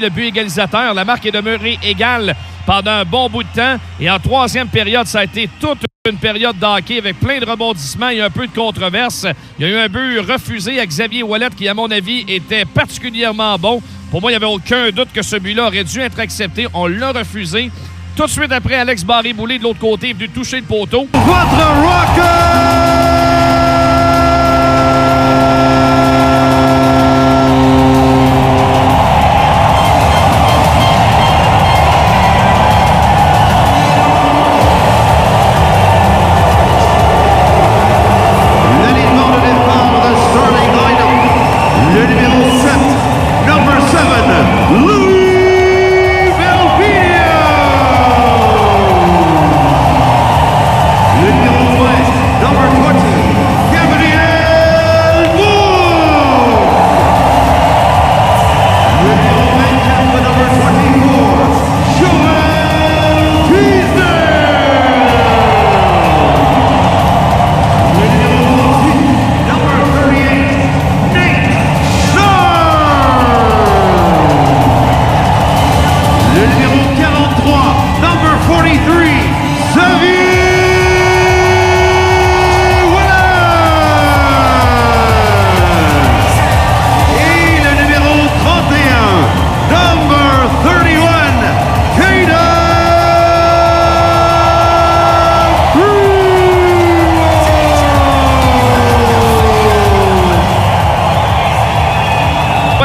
Le but égalisateur, la marque est demeurée égale pendant un bon bout de temps. Et en troisième période, ça a été toute une période d'hockey avec plein de rebondissements et un peu de controverse. Il y a eu un but refusé à Xavier Ouellet qui, à mon avis, était particulièrement bon. Pour moi, il n'y avait aucun doute que ce but-là aurait dû être accepté. On l'a refusé. Tout de suite après, Alex Barré-Boulet de l'autre côté est venu toucher le poteau. Votre Rocket!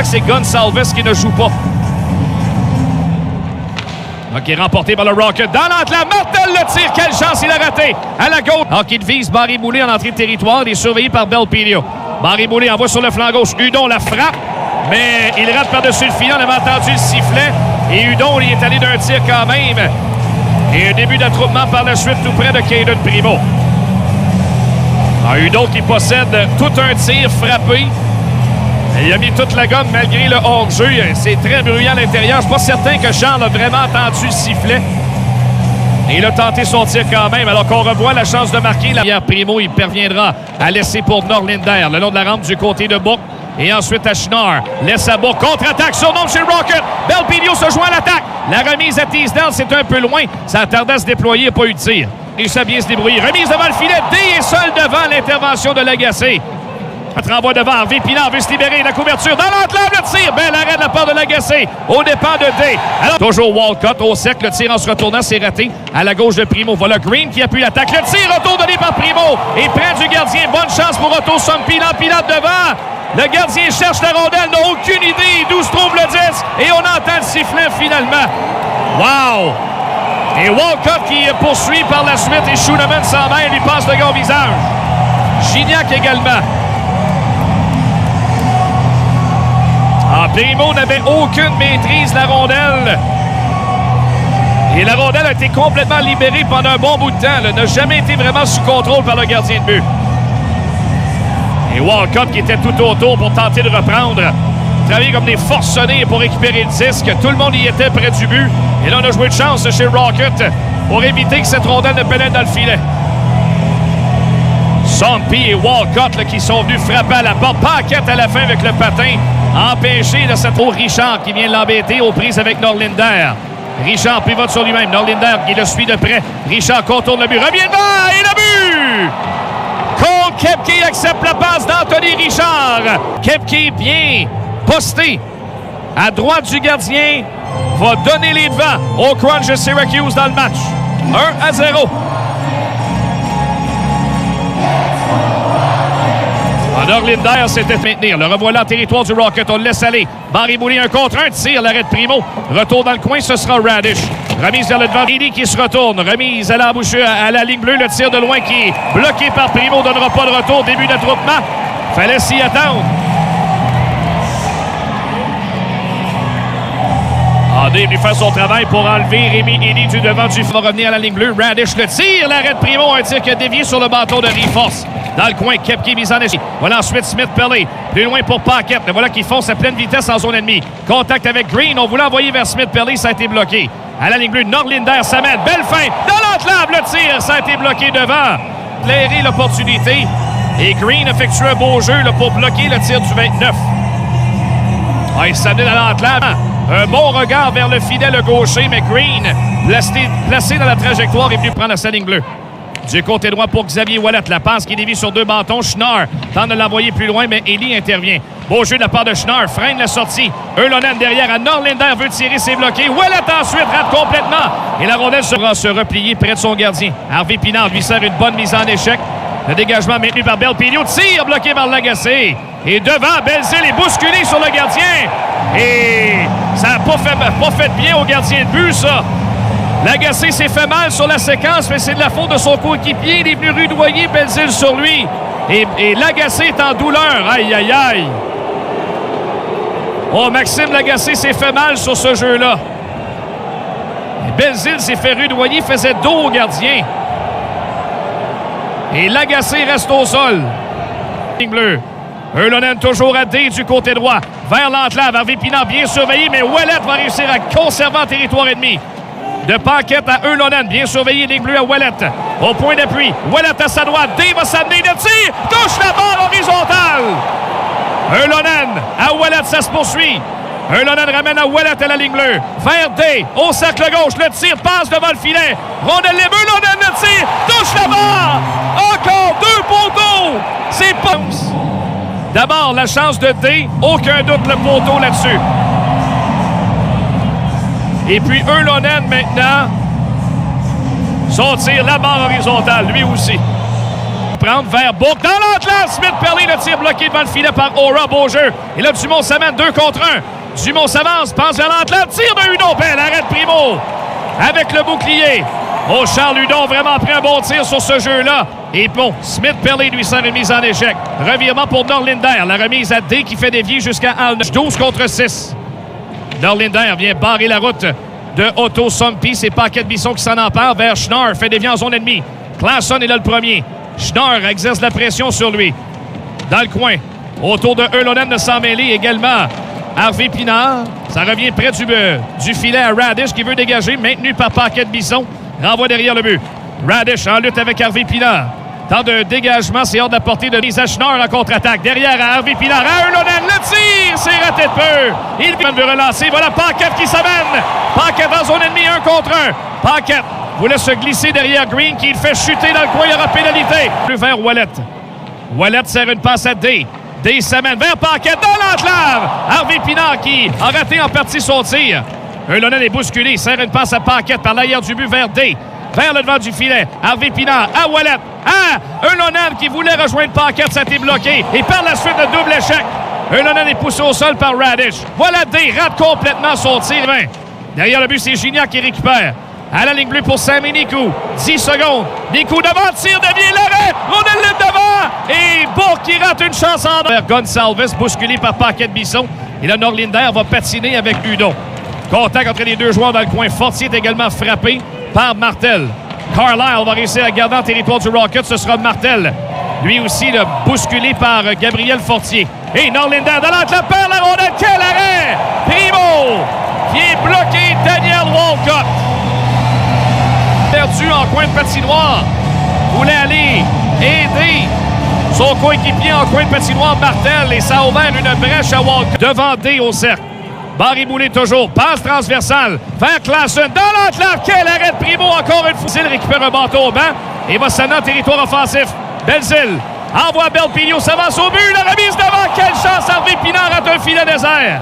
C'est Gonsalves qui ne joue pas. OK, remporté par le Rocket. Dans l'enclave, Martel le tire. Quelle chance, il a raté. À la gauche. OK, il vise Barré-Boulet en entrée de territoire. Il est surveillé par Belpilio. Barré-Boulet envoie sur le flanc gauche. Hudon la frappe, mais il rate par-dessus le filet. On avait entendu le sifflet. Et Hudon, il est allé d'un tir quand même. Et un début d'attroupement par la suite tout près de Caden Primo. Hudon qui possède tout un tir frappé. Il a mis toute la gomme malgré le hors-jeu. C'est très bruyant à l'intérieur. Je ne suis pas certain que Charles a vraiment entendu le sifflet. Et il a tenté son tir quand même. Alors qu'on revoit la chance de marquer. Pierre Primo, il parviendra à laisser pour Norlinder le long de la rampe du côté de Bourque. Et ensuite à Schnarr. Laisse à Bourque. Contre-attaque sur nom chez Rocket. Belpilio se joint à l'attaque. La remise à Teasdale, c'est un peu loin. Ça a tardé à se déployer. Il n'y a pas eu de tir. Et ça a bien se débrouiller. Remise devant le filet. D est seul devant l'intervention de Lagacé. Notre renvoi devant, Harvey Pinard veut se libérer, la couverture dans l'enclave, le tir, bel arrêt de la part de Lagacé, au départ de D. Alors, toujours Walcott au sec, le tir en se retournant, c'est raté. À la gauche de Primo, voilà Green qui appuie l'attaque, le tir, retour donné par Primo, et près du gardien, bonne chance pour Otto Sompilan, pilote devant. Le gardien cherche la rondelle, n'a aucune idée d'où se trouve le 10, et on entend le sifflet finalement. Wow! Et Walcott qui poursuit par la suite, et Schooneman s'en mêle, lui passe le gars au visage. Gignac également. Primo n'avait aucune maîtrise de la rondelle. Et la rondelle a été complètement libérée pendant un bon bout de temps. Elle n'a jamais été vraiment sous contrôle par le gardien de but. Et Walcott qui était tout autour pour tenter de reprendre. Travailler comme des forcenés pour récupérer le disque. Tout le monde y était près du but. Et là, on a joué de chance chez Rocket pour éviter que cette rondelle ne pénètre dans le filet. Sompi et Walcott là, qui sont venus frapper à la porte. Paquette à la fin avec le patin. Empêché de cette eau Richard qui vient l'embêter aux prises avec Norlinder. Richard pivote sur lui-même. Norlinder qui le suit de près. Richard contourne le but. Revient devant et le but! Cole Koepke accepte la passe d'Anthony Richard. Koepke bien posté à droite du gardien. Va donner les devants au Crunch de Syracuse dans le match. 1-0. Norlinder s'était maintenir. Le revoilà en territoire du Rocket. On le laisse aller. Barré-Boulet, un contre un. Tire l'arrêt de Primo. Retour dans le coin, ce sera Radish. Remise vers le devant. Eddy qui se retourne. Remise à l'embouchure à la ligne bleue. Le tir de loin qui est bloqué par Primo. Donnera pas de retour. Début d'attroupement. Fallait s'y attendre. André lui fait son travail pour enlever Rémi Eddy du devant du va revenir à la ligne bleue. Radish le tire. L'arrêt de Primo. Un tir qui a dévié sur le bâton de Riforce. Dans le coin, Koepke mise en échec. Voilà ensuite Smith-Pellet. Plus loin pour Paquette. Voilà qui fonce à pleine vitesse en zone ennemie. Contact avec Green. On voulait envoyer vers Smith-Pellet. Ça a été bloqué. À la ligne bleue, Norlinder s'amène. Belle fin. Dans l'enclave, le tir. Ça a été bloqué devant. Clairer l'opportunité. Et Green effectue un beau jeu là, pour bloquer le tir du 29. Il s'amène dans l'enclave. Un bon regard vers le fidèle gaucher, mais Green, placé dans la trajectoire, est venu prendre la ligne bleue. Du côté droit pour Xavier Ouellet. La passe qui dévie sur deux bâtons. Schnarr tente de l'envoyer plus loin, mais Elie intervient. Beau jeu de la part de Schnarr. Freine la sortie. Eulonen derrière. À Norlinder veut tirer, c'est bloqué. Ouellet ensuite rate complètement. Et la rondelle sera se replier près de son gardien. Harvey Pinard lui sert une bonne mise en échec. Le dégagement maintenu par Belpilio. Tire bloqué par Lagacé. Et devant, Belzile est bousculé sur le gardien. Et ça n'a pas fait bien au gardien de but, ça. Lagacé s'est fait mal sur la séquence, mais c'est de la faute de son coéquipier. Il est venu rudoyer Belzile sur lui. Et Lagacé est en douleur. Aïe, aïe, aïe. Oh, Maxime Lagacé s'est fait mal sur ce jeu-là. Belzile s'est fait rudoyer, faisait dos au gardien. Et Lagacé reste au sol. Ligne bleue. Eulonen toujours à D du côté droit. Vers l'enclave. Harvey Pinard bien surveillé, mais Ouellet va réussir à conserver en territoire ennemi. De Paquette à Eulonen. Bien surveillé, ligne bleue à Ouellet. Au point d'appui. Ouellet à sa droite. D va s'amener de tir. Touche la barre horizontale. Eulonen à Ouellet, ça se poursuit. Eulonen ramène à Ouellet à la ligne bleue. Vers D. Au cercle gauche. Le tir passe devant le filet. Rondelle libre. Eulonen le tir. Touche la barre. Encore deux poteaux. C'est pas... D'abord, la chance de D. Aucun doute le poteau là-dessus. Et puis Eulonen maintenant. Son tir, la barre horizontale, lui aussi. Prendre vers Bourque dans l'enclave. Smith-Perley, le tir bloqué devant le filet par Aura. Beau jeu. Et là, Dumont s'amène 2 contre 1. Dumont s'avance, passe vers l'enclave. Tire de Hudon. Belle arrête Primo. Avec le bouclier. Oh, Charles Hudon a vraiment pris un bon tir sur ce jeu-là. Et bon, Smith-Perley lui sert une mise en échec. Revirement pour Norlinder. La remise à D qui fait dévier jusqu'à Allen. 12 contre 6. Norlinder vient barrer la route de Otto Sompi. C'est Paquette Bisson qui s'en empare vers Schnarr. Fait dévier en zone ennemie. Claesson est là le premier. Schnarr exerce la pression sur lui. Dans le coin. Autour de Eulonen de s'en mêler également. Harvey Pinard. Ça revient près du filet à Radish qui veut dégager. Maintenu par Paquette Bisson. Renvoie derrière le but. Radish en lutte avec Harvey Pinard. Temps de dégagement, c'est hors de la portée de Lisa Schnarr en contre-attaque. Derrière à Harvey Pinard, à Eulonen, le tir, c'est raté de peu. Il veut relancer, voilà Paquette qui s'amène. Paquette en zone ennemie, 1 contre 1. Paquette voulait se glisser derrière Green qui le fait chuter dans le coin, il y aura pénalité. Vers Ouellet. Ouellet sert une passe à D. D s'amène vers Paquette dans l'enclave. Harvey Pinard qui a raté en partie son tir. Eulonen est bousculé, sert une passe à Paquette par l'arrière du but vers D. Vers le devant du filet. Harvey Pinard à Ouellet. Eulonen qui voulait rejoindre Paquette, ça a été bloqué. Et par la suite, le double échec. Eulonen est poussé au sol par Radish. Voilà D, rate complètement son tir. Derrière le but, c'est Gignac qui récupère. À la ligne bleue pour Sam et Nikou. 10 secondes. Nikou devant, tire, devient l'arrêt. Rondelle libre devant. Et Bourque qui rate une chance en vers Gonsalves, bousculé par Paquette Bisson. Et là, Norlinder va patiner avec Hudon. Contact entre les deux joueurs dans le coin. Fortier est également frappé par Martel. Carlisle va réussir à garder en territoire du Rocket. Ce sera Martel. Lui aussi, le bousculé par Gabriel Fortier. Et Norlinder dans l'enclave perd la rondelle. Quel arrêt! Primo qui est bloqué. Daniel Walcott. Perdu en coin de patinoire. Voulait aller aider son coéquipier en coin de patinoire, Martel. Et ça a ouvert une brèche à Walcott. Devant D au cercle. Barry Boulay toujours. Passe transversale vers Claesson. Dans l'enclave. Quel arrêt de Primo encore une fois. Il récupère un bâton au banc et va s'amener en territoire offensif. Belzile envoie Belpilio. S'avance au but. La remise devant. Quelle chance. Harvey Pinard rate un filet désert.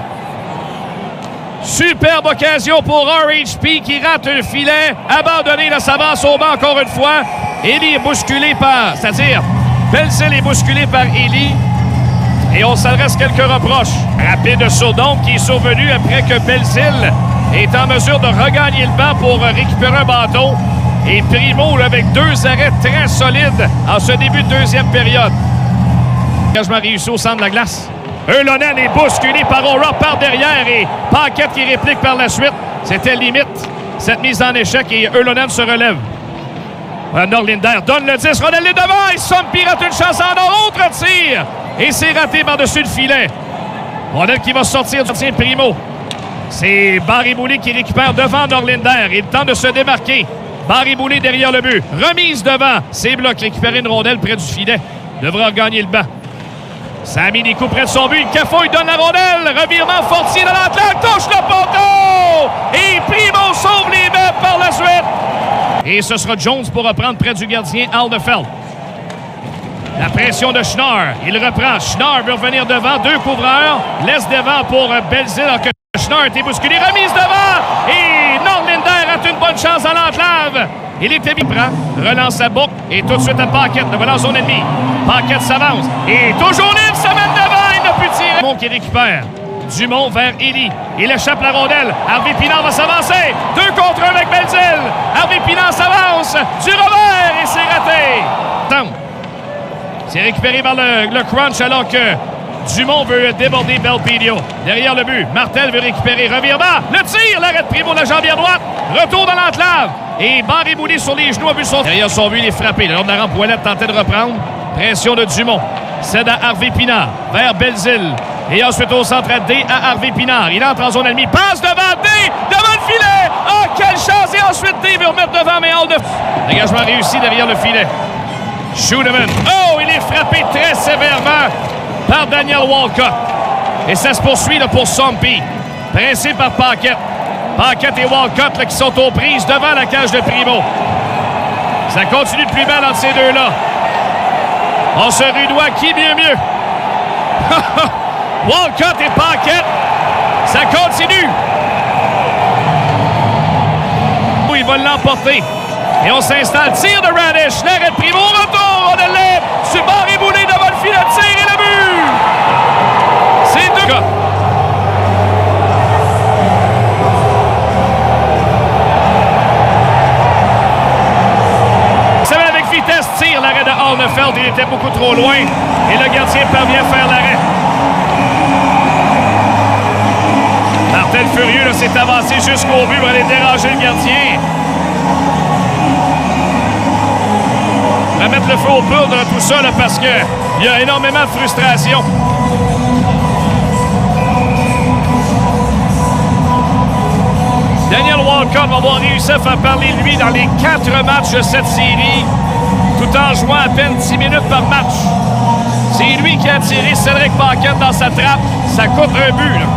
Superbe occasion pour RHP qui rate un filet. Abandonné. La s'avance au banc encore une fois. Elie est bousculé par... C'est-à-dire, Belzile est bousculé par Elie. Et on s'adresse quelques reproches. Rapide Sourdon qui est survenu après que Belzile est en mesure de regagner le banc pour récupérer un bâton. Et Primo avec 2 arrêts très solides en ce début de deuxième période. Engagement réussi au centre de la glace. Eulonen est bousculé par Aura par derrière et Paquette qui réplique par la suite. C'était limite cette mise en échec et Eulonen se relève. Norlinder donne le 10. Rondelle devant et Sompi rate une chance en or. Autre tir. Et c'est raté par-dessus le filet. Rondelle qui va sortir du tir Primo. C'est Barry Boulay qui récupère devant Norlinder. Il tente de se démarquer. Barry Boulay derrière le but. Remise devant. C'est bloqué. Récupérer une rondelle près du filet. Devra gagner le banc. Samy des coups près de son but. Il cafouille, donne la rondelle. Revirement Fortier dans l'entraque. Touche le poteau. Et Primo sauve les meubles par la suite. Et ce sera Jones pour reprendre près du gardien Aldefeld. La pression de Schnarr. Il reprend. Schnarr veut revenir devant. 2 couvreurs. Laisse devant pour Belzile. Alors que Schnarr a été bousculé. Remise devant. Et Norlinder a une bonne chance à l'enclave. Il était bien prend. Relance sa boucle. Et tout de suite à Paquette. Le voilà en zone ennemie. Paquette s'avance. Et toujours libre. Ça mène devant. Il n'a plus tiré. Dumont qui récupère. Dumont vers Elie. Il échappe la rondelle. Harvey Pinard va s'avancer. 2 contre 1 avec Belzile. Harvey Pinard s'avance. Du revers. Et c'est raté. Attends. C'est récupéré par le crunch alors que Dumont veut déborder Belpedio. Derrière le but, Martel veut récupérer. Revirement, le tir, l'arrêt de Primo de la jambière droite. Retour dans l'enclave. Et Barré-Boulay sur les genoux a vu son... Derrière son but, il est frappé. Le long de la rampe, Ouellet tentait de reprendre. Pression de Dumont. Cède à Harvey Pinard vers Belzile. Et ensuite au centre à D à Harvey Pinard. Il entre en zone ennemie. Passe devant D, devant le filet. Oh, quelle chance! Et ensuite D veut remettre devant, mais hors de... Dégagement réussi derrière le filet. Schuenemann. Oh, il est frappé très sévèrement par Daniel Walcott. Et ça se poursuit là, pour Sompy. Pressé par Paquette. Paquette et Walcott là, qui sont aux prises devant la cage de Primo. Ça continue de plus mal entre ces deux-là. On se rudoie qui mieux. Walcott et Paquette. Ça continue. Il va l'emporter. Et on s'installe. Tir de Radish. L'arrêt de Primo. Retour. On est libre. Sur Barré-Boulay devant le filet. Tir et le but. C'est 2 gars. Ça va avec vitesse. Tire l'arrêt de Alnefeld. Il était beaucoup trop loin. Et le gardien parvient à faire l'arrêt. Martel furieux s'est avancé jusqu'au but pour aller déranger le gardien. Mettre le feu aux poudres de tout ça là, parce qu'il y a énormément de frustration. Daniel Walcott va avoir réussi à faire parler de lui dans les 4 matchs de cette série, tout en jouant à peine 10 minutes par match. C'est lui qui a tiré Cédric Paquette dans sa trappe. Ça coûte un but. Là.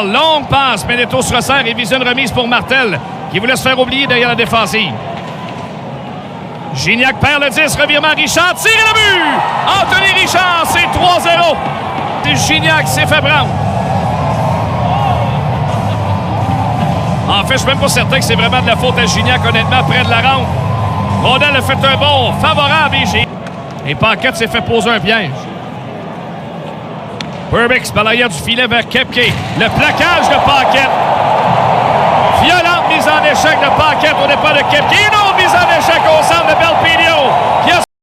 Longue passe, Meneto se resserre et vise une remise pour Martel, qui voulait se faire oublier derrière la défensive. Gignac perd le 10, revirement Richard, tire le but! Anthony Richard, c'est 3-0. C'est Gignac s'est fait prendre. En fait, je suis même pas certain que c'est vraiment de la faute à Gignac, honnêtement, près de la rampe. Rondel a fait un bond favorable et Paquette s'est fait poser un piège. Perbix par l'arrière du filet vers Koepke. Le plaquage de Paquette. Violente mise en échec de Paquette au départ de Koepke. Une autre